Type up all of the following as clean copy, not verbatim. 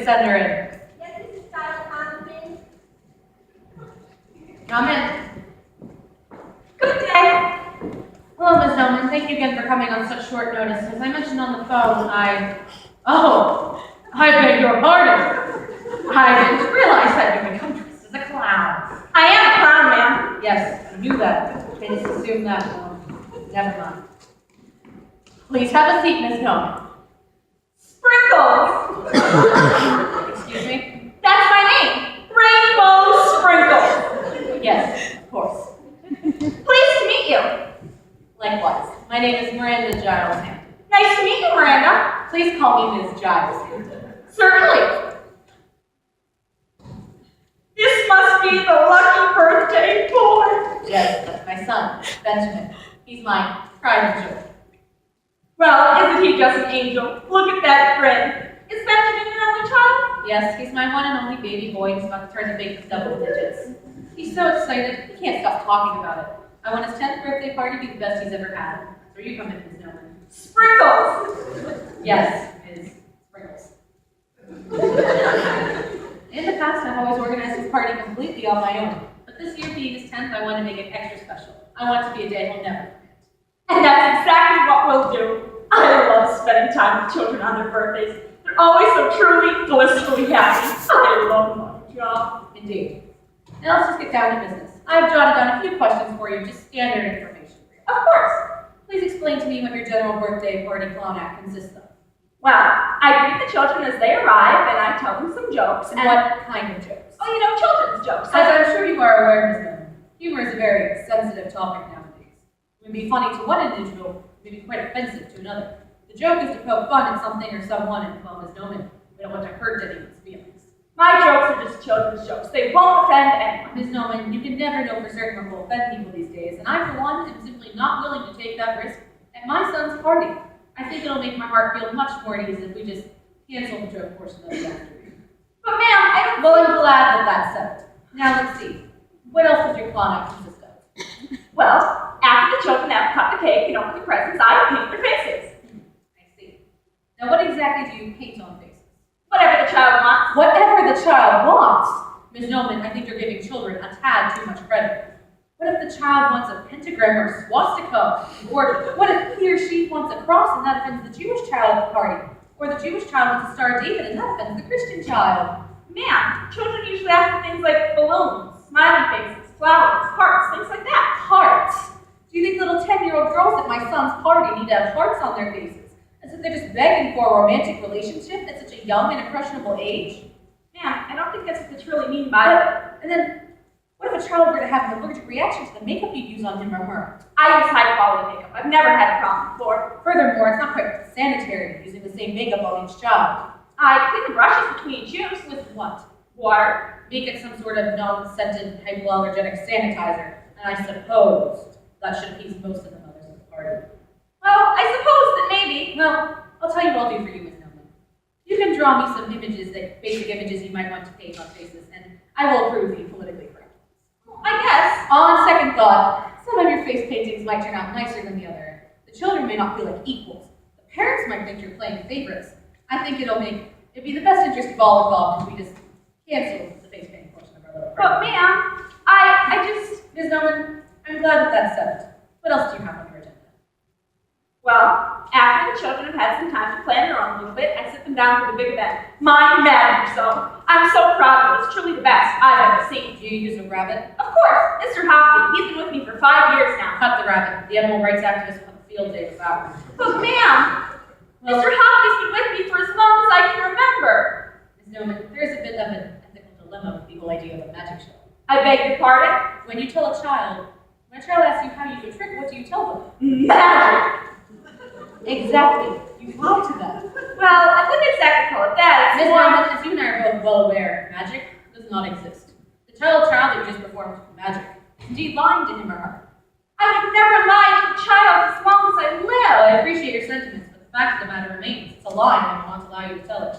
send her in. Yes, Mrs. Giles, Constance. Come in. Good day. Hello, Ms. Nolan. Thank you again for coming on such short notice. As I mentioned on the phone, I beg your pardon. I didn't realize that you would come dressed as a clown. I am a clown, ma'am. Yes, I knew that. I just assumed that. Never mind. Please have a seat, Ms. Nolan. Sprinkles. Excuse me? That's my name. Rainbow Sprinkles. Yes, of course. Pleased to meet you. Likewise. My name is Miranda Giles Hampton. Nice to meet you, Miranda. Please call me Ms. Giles Hampton. Certainly. This must be the lucky birthday boy. Yes, that's my son, Benjamin. He's my pride and joy. Well, isn't he just an angel? Look at that grin. Is Benjamin your only child? Yes, he's my one and only baby boy. He's about to turn to big double digits. He's so excited, he can't stop talking about it. I want his 10th birthday party to be the best he's ever had. That's where you come in, Ms. Nolan. Sprinkles. Yes, Ms. Sprinkles. In the past, I've always organized his party completely on my own. But this year being his 10th, I want to make it extra special. I want it to be a day he'll never forget. And that's exactly what we'll do. I love spending time with children on their birthdays. They're always so truly, blissfully happy. I love my job. Indeed. Now let's just get down to business. I've jotted down a few questions for you, just standard information. Of course. Please explain to me what your general birthday party clown act consists of. Well, I greet the children as they arrive, and I tell them some jokes. And What kind of jokes? Oh, you know, children's jokes. As I'm sure you are aware, Ms. Nolan, humor is a very sensitive topic nowadays. It may be funny to one individual, it may be quite offensive to another. The joke is to poke fun at something or someone, and well, Ms. Nolan, we don't want to hurt anyone's feelings. My jokes are just children's jokes. They won't offend anyone. Ms. Nolan, you can never know for certain what will offend people these days, and I, for one, am simply not willing to take that risk at my son's party. I think it'll make my heart feel much more at ease if we just cancel the joke portion of the afternoon. But ma'am, I don't... Well, I'm glad that that's settled. Now let's see. What else does your clown act consist of? Well, after the children have cut the cake and opened the presents, I paint their faces. I see. Now what exactly do you paint on faces? Whatever the child wants. Whatever the child wants. Ms. Nolan, I think you're giving children a tad too much credit. What if the child wants a pentagram or swastika? Or what if he or she wants a cross and that offends the Jewish child at the party? Or the Jewish child wants a Star of David and that offends the Christian child? Ma'am, children usually ask for things like balloons, smiley faces, flowers, hearts, things like that. Hearts? Do you think little 10-year-old girls at my son's party need to have hearts on their faces? As if they're just begging for a romantic relationship at such a young and impressionable age? Ma'am, I don't think that's what they truly mean by it. And then, what if a child were to have an allergic reaction to the makeup you use on him or her? I use high-quality makeup. I've never had a problem before. Furthermore, it's not quite sanitary using the same makeup on each child. I clean the brushes between each use With what? water. Make it some sort of non-scented, hypoallergenic sanitizer, and I suppose that should appease most of the mothers at the party. Well, I suppose that maybe. Well, I'll tell you what I'll do for you, Ms. Nolan. You can draw me some images, basic images you might want to paint on faces, and I will approve the politically correct ones. I guess. On second thought, some of your face paintings might turn out nicer than the other. The children may not feel like equals. The parents might think you're playing favorites. I think it'd be the best interest of all involved if we just cancel the face painting portion of our little But party. ma'am, I just... Ms. Nolan, I'm glad that that's settled. What else do you have on your agenda? Well, after the children have had some time to plan their own a little bit, I sit them down for the big event. My Magic Show. I'm so proud of it. It's truly the best I've ever seen. Do you use a rabbit? Of course, Mr. Hoppy, he's been with me for 5 years now. Cut the rabbit. The animal rights activists will have a field day with that one. But ma'am, Well, Mr. Hoppy's been with me for as long as I can remember. Ms. Nolan, there's a bit of an ethical dilemma with the whole idea of a magic show. I beg your pardon? When a child asks you how you do a trick, what do you tell them? Magic. Exactly. You lie to them. Well, I wouldn't exactly call it that. Ms. It's more... Nolan, as you and I are both well aware, magic does not exist. The child that you just performed magic is indeed lying to him or her. I would never lie to a child as long as I Well, live. I appreciate your sentiments, but the fact of the matter remains. It's a lie, and I won't allow you to tell it.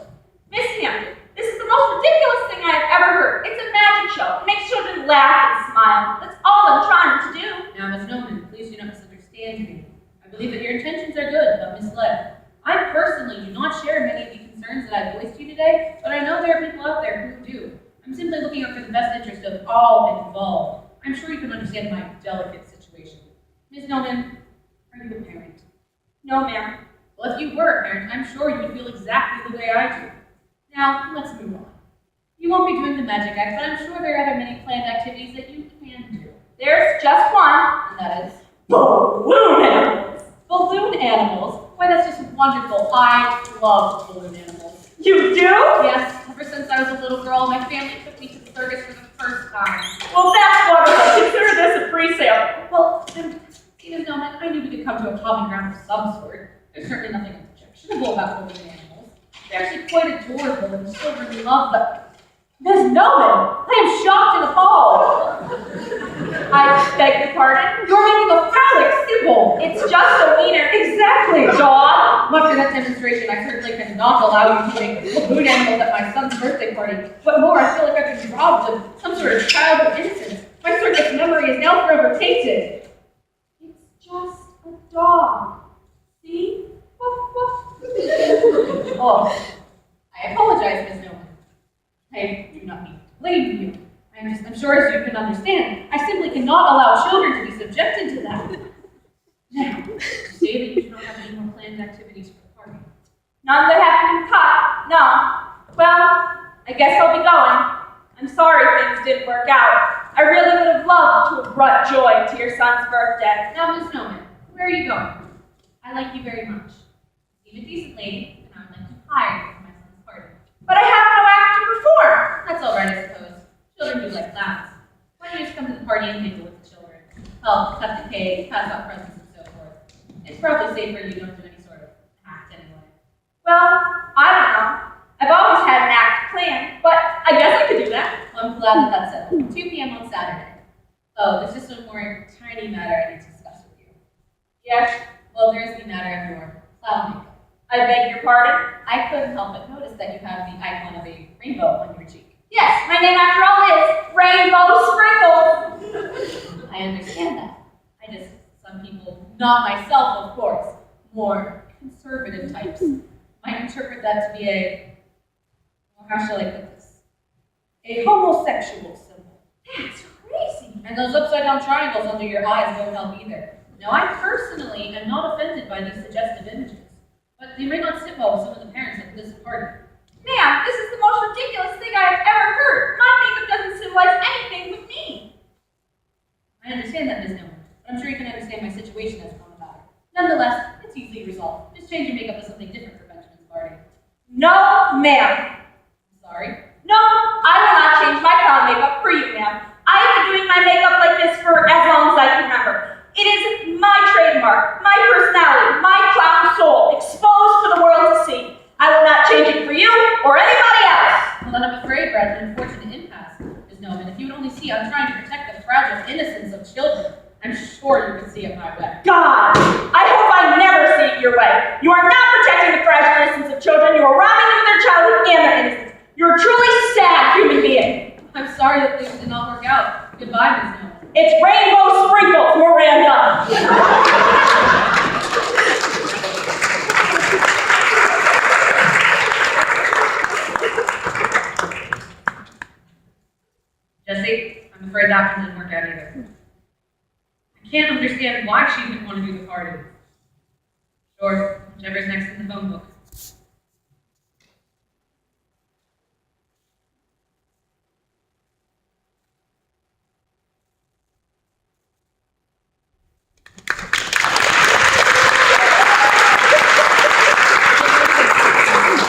Miss Hampton, this is the most ridiculous thing I've ever heard. It's a magic show. It makes children laugh and smile. That's all I'm trying to do. Now, Ms. Nolan, please do not misunderstand me. I believe that your intentions are good, but misled. I personally do not share many of the concerns that I've voiced to you today, but I know I'm simply looking out for the best interest of all involved. I'm sure you can understand my delicate situation. Ms. Noman, are you a parent? No, ma'am. Well, if you were a parent, I'm sure you would feel exactly the way I do. Now, let's move on. You won't be doing the magic act, but I'm sure there are other many planned activities that you can do. There's just one. And that is Balloon animals. balloon animals. Why, that's just wonderful. I love balloon animals. You do? Yes, ever since I was a little girl, my family took me to the circus for the first time. Well, that's wonderful. Consider this a pre-sale. Well, Ms. Noman, I knew we could come to a common ground of some sort. There's certainly nothing objectionable about balloon animals. They're actually quite adorable, and children love them. Ms. Noman, I am shocked and appalled. I beg your pardon? You're making a phallic symbol. It's just a wiener. Exactly, John. After that demonstration, I certainly cannot allow you to make balloon animals at my son's birthday party. What more, I feel like I've been robbed of some sort of childhood innocence. My circus memory is now forever tainted. It's just a dog. See? Oh, I apologize, Ms. Noman. I do not mean to blame you. I'm sure as you can understand, I simply cannot allow children to be subjected to that. Now, you say that you do not have any more planned activities for the party. None that have been cut. No. Well, I guess I'll be going. I'm sorry things didn't work out. I really would have loved to have brought joy to your son's birthday. Now, Miss Noman, where are you going? I like you very much. You seem a decent lady, and I would like to hire you for my son's party. But I have no act to perform. That's all right, I suppose. Children do like clowns. Why don't you just come to the party and mingle with the children? Help cut the cake, pass out presents, and so forth. It's probably safer you don't do any sort of act anyway. Well, I don't know. I've always had an act planned, but I guess I could do that. Well, I'm glad that that's settled. 2 p.m. on Saturday. Oh, there's just one more tiny matter I need to discuss with you. Yes, Well, there is the matter of your clown makeup. I beg your pardon. I couldn't help but notice that you have the icon of a rainbow on your cheek. Yes, my name after all is Rainbow Sprinkle. I understand that. Some people, not myself, of course, more conservative types, might interpret that to be how shall I put this? A homosexual symbol. That's crazy. And those upside down triangles under your eyes don't help either. Now, I personally am not offended by these suggestive images, but they may not sit well with some of the parents at this party. Ma'am, this is the most ridiculous thing I have ever heard. My makeup doesn't symbolize anything with me. I understand that, Ms. Nolan, but I'm sure you can understand my situation as come about. Nonetheless, it's easily resolved. Just change your makeup to something different for Benjamin's party. No, ma'am. Sorry? No, I will not change my clown makeup for you, ma'am. I have been doing my makeup like this for as long as I can remember. It is my trademark, my personality, my clown soul, exposed for the world to see. I will not change it for you or anybody else. Well, then I'm afraid we're at an unfortunate impasse, Ms. Nolan. If you would only see, I'm trying to protect the fragile innocence of children. I'm sure you can see it my way. God, I hope I never see it your way. You are not protecting the fragile innocence of children. You are robbing them of their childhood and their innocence. You're a truly sad human being. I'm sorry that things did not work out. Goodbye, Ms. Nolan. It's Rainbow Sprinkles, Miranda. Jesse, I'm afraid that one didn't work out either. I can't understand why she didn't want to do the party. Sure, whichever's next in the phone book.